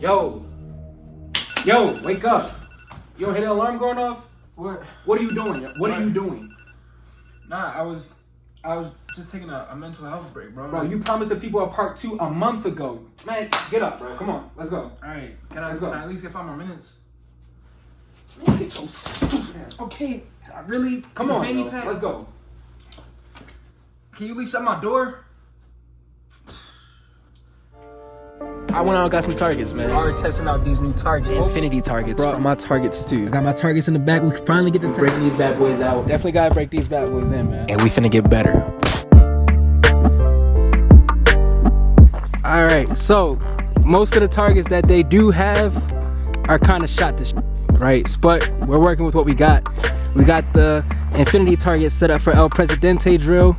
Yo. Yo, wake up. You don't hear the alarm going off? What? What are you doing? What are you doing? Nah, I was just taking a mental health break, bro. Bro, you promised the people at Part 2 a month ago. Man, get up, bro. Come on, let's go. Alright, can I at least get 5 more minutes? Man, get your stupid ass. Okay, really? Come The on, fanny bro. pack? Let's go. Can you at least shut my door? I went out and got some targets, man. Already testing out these new targets. Infinity targets. Brought my targets too. I got my targets in the back. We finally get to Breaking these bad boys out. Definitely gotta break these bad boys in, man. And we finna get better. Alright, so most of the targets that they do have are kind of shot to right? But we're working with what we got. We got the infinity target set up for El Presidente Drill.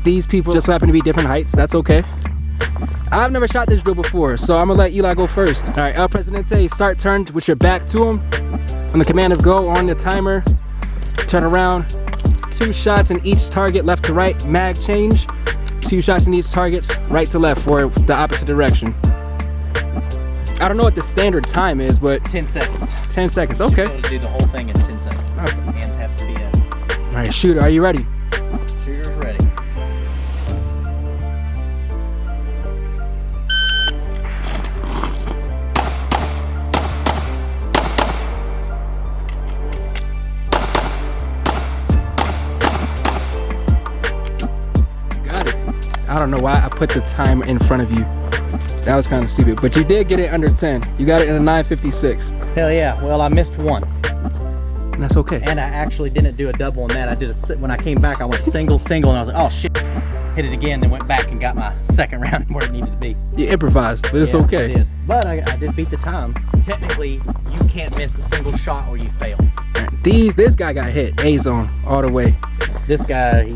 These people just happen to be different heights. That's okay. I've never shot this drill before, so I'm gonna let Eli go first. All right, El Presidente, start turned with your back to him. On the command of go, on the timer, turn around. 2 shots in each target, left to right, mag change. 2 shots in each target, right to left for the opposite direction. I don't know what the standard time is, but 10 seconds. 10 seconds, You should okay. be able to do the whole thing in 10 seconds. Okay. Hands have to be up. All right, shooter, are you ready? Shooter's ready. Got it. I don't know why I put the time in front of you. That was kind of stupid, but you did get it under 10. You got it in a 9:56. Hell yeah. Well, I missed one. And that's okay. And I actually didn't do a double on that. I did when I came back, I went single, and I was like, oh shit. Hit it again, then went back and got my second round where it needed to be. You improvised, but it's Yeah, okay. I did. But I did beat the time. Technically, you can't miss a single shot or you fail. This guy got hit. A-zone all the way. This guy,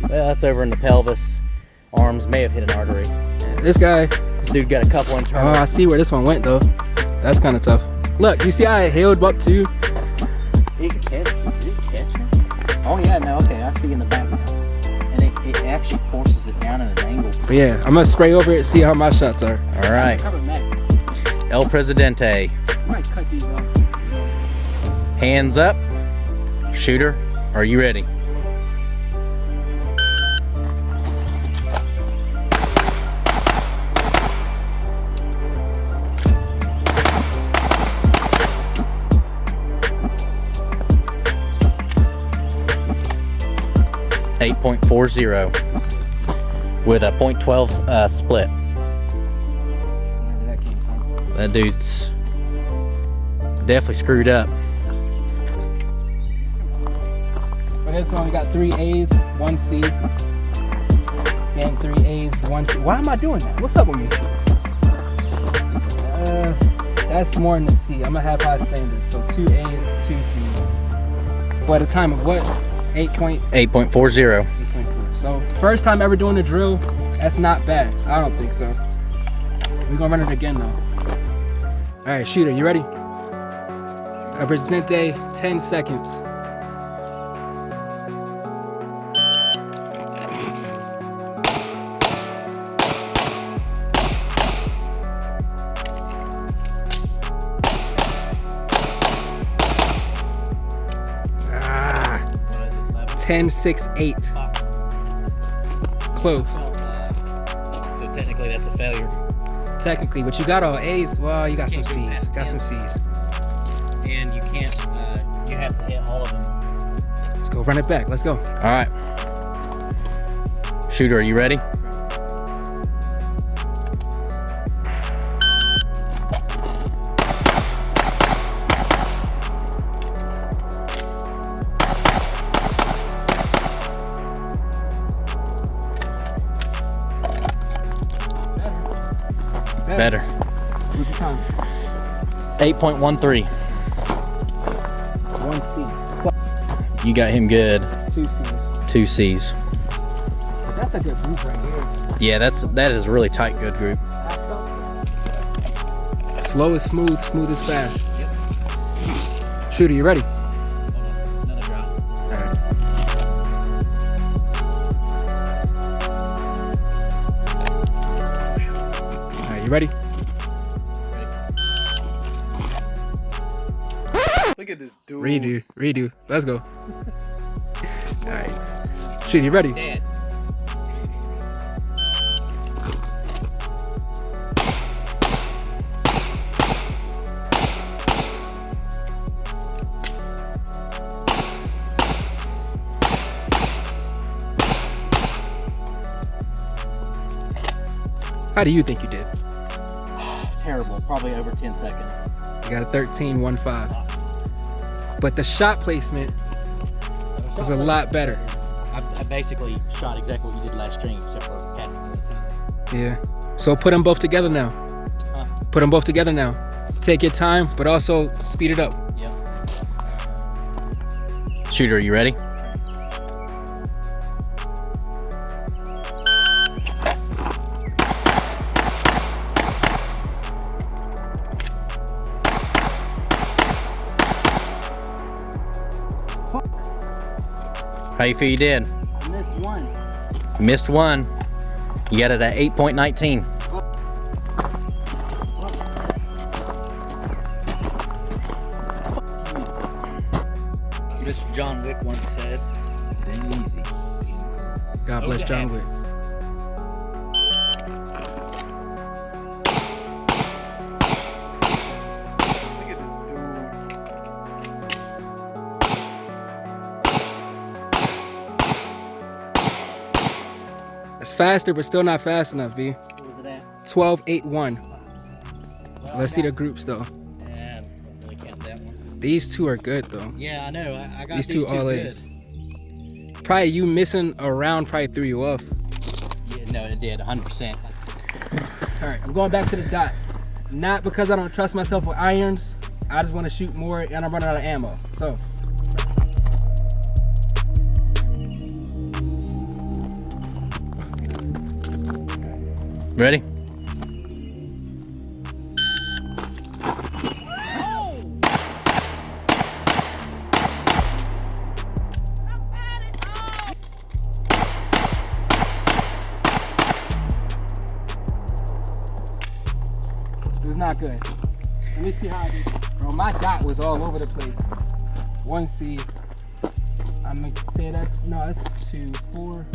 that's over in the pelvis. Arms may have hit an artery. This guy, This dude got a couple internal. oh, I see where this one went though. That's kind of tough. Look, you see how I held up too? It catch it? Oh yeah, no, okay, I see in the back now. And it actually forces it down at an angle. But yeah, I'm gonna spray over it, see how my shots are. All right, El Presidente. Might cut these off. Hands up. Shooter, are you ready? .40 with a .12 split. Wherever that came from. That dude's definitely screwed up. For this one, we got 3 A's, 1 C. And 3 A's, 1 C. Why am I doing that? What's up with me? That's more than the C. I'm gonna have high standards. So 2 A's, 2 C's. For a time of what? 8.40. 8.40. So first time ever doing the drill. That's not bad. I don't think so. We're gonna run it again though. All right, shooter, you ready? El Presidente, 10 seconds. Ah, 10, 6, 8. Close. So technically that's a failure. Technically, but you got all A's. Well, you got some Can't do C's. that. Got some C's. And you can't, you have to hit all of them. Let's go run it back. Let's go. All right. Shooter, are you ready? Better. What's the time? 8.13. 1 C. You got him good. 2 C's. 2 C's. That's a good group right here. Yeah, that is a really tight, good group. Slow is smooth, smooth is fast. Yep. Shooter, you ready? Another drop. All right, you ready? this dude. Redo. Let's go. All right. Shoot, you ready? Dead. How do you think you did? Terrible. Probably over 10 seconds. You got a 13.15. But the shot placement was a lot better. I basically shot exactly what you did last stream, except for passing the thing. Yeah. So put them both together now. Put them both together now. Take your time, but also speed it up. Yep. Shooter, are you ready? How you feel you did? I missed one. Missed one. You got it at 8.19. Mr. John Wick once said, "Then easy." God bless John Wick. Look at this dude. It's faster, but still not fast enough, B. What was it at? 12.81. Let's see the groups though. Yeah, I don't really count that one. These two are good though. Yeah, I know. I got These two all good. Probably you missing a round probably threw you off. Yeah, no, it did, 100%. All right, I'm going back to the dot. Not because I don't trust myself with irons. I just want to shoot more and I'm running out of ammo. So. Ready? It was not good. Let me see how I did. Bro, my dot was all over the place. 1C. I'm gonna say that's 2, 4.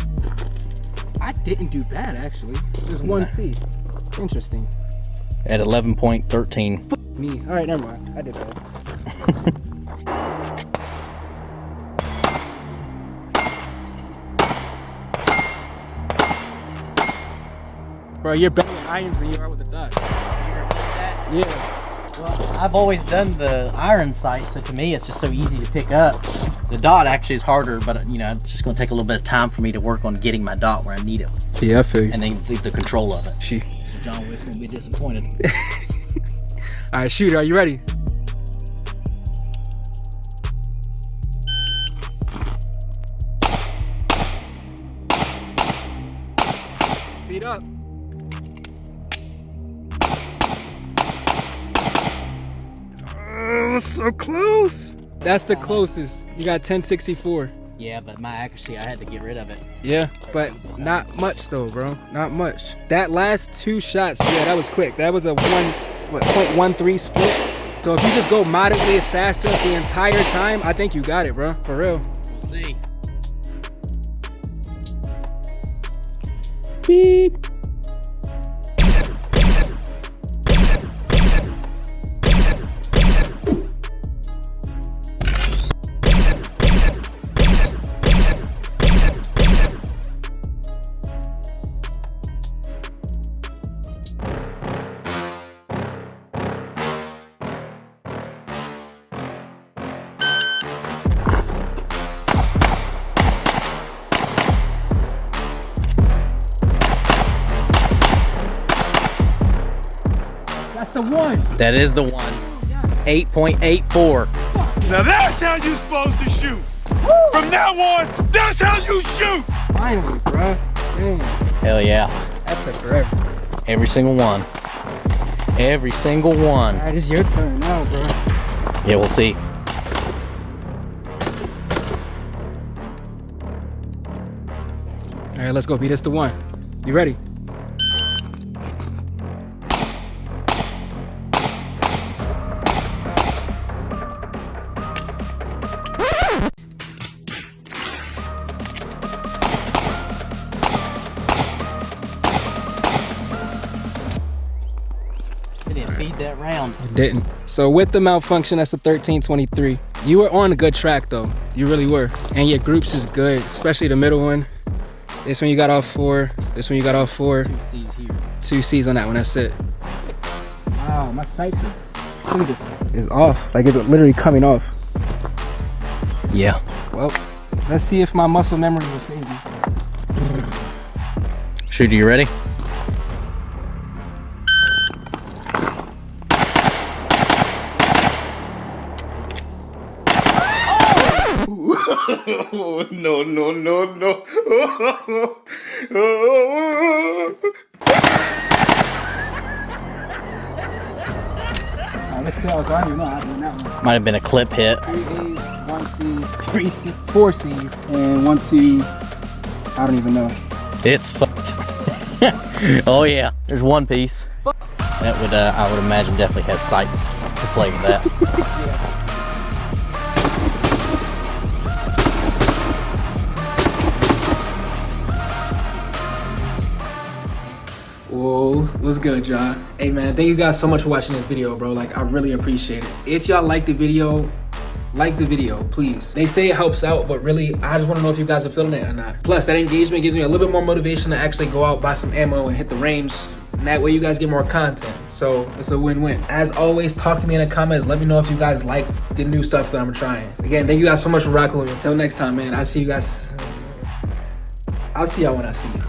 I didn't do bad actually. Just 1C. Interesting. At 11.13. Me. All right, never mind. I did bad. Bro, you're better with irons than you are with the dot. Yeah. Well, I've always done the iron sight, so to me it's just so easy to pick up. The dot actually is harder, but you know, it's just gonna take a little bit of time for me to work on getting my dot where I need it. Yeah, I feel you. And then leave the control of it. She. So John Wick's gonna be disappointed. All right, shooter, are you ready? Speed up. Oh, so close. That's the closest. You got 1064. Yeah, but my accuracy, I had to get rid of it. Yeah, but not much though, bro. Not much. That last 2 shots, yeah, that was quick. That was a 0.13 split. So if you just go moderately faster the entire time, I think you got it, bro. For real. We'll see. Beep. That's the one. That is the one. 8.84. Now that's how you supposed to shoot. From now on, that's how you shoot. Finally, bro. Dang. Hell yeah. That took forever. Every single one. Every single one. All right, it's your turn now, bro. Yeah, we'll see. All right, let's go. Beat this the one. You ready? on. It didn't. So with the malfunction, that's the 1323. You were on a good track though. You really were. And your groups is good, especially the middle one. This one you got off 4. This one you got off 4. 2 C's here. 2 C's on that one, that's it. Wow, my sight is off. Like it's literally coming off. Yeah. Well, let's see if my muscle memory will save me. Shooter, you ready? Oh, no, no, no, no. Let's see, so I don't even know how to do that one. Might have been a clip hit. 3 A's, 1 C, 3 C, 4 C's, and 1 C. I don't even know. It's fucked. Oh yeah, there's one piece. That would, I would imagine, definitely has sights to play with that. Whoa, what's good, y'all? Hey man, thank you guys so much for watching this video, bro. Like, I really appreciate it. If y'all like the video, please. They say it helps out, but really, I just want to know if you guys are feeling it or not. Plus, that engagement gives me a little bit more motivation to actually go out, buy some ammo, and hit the range. And that way you guys get more content. So it's a win-win. As always, talk to me in the comments. Let me know if you guys like the new stuff that I'm trying. Again, thank you guys so much for rocking with me. Until next time, man. I'll see you guys. I'll see y'all when I see you.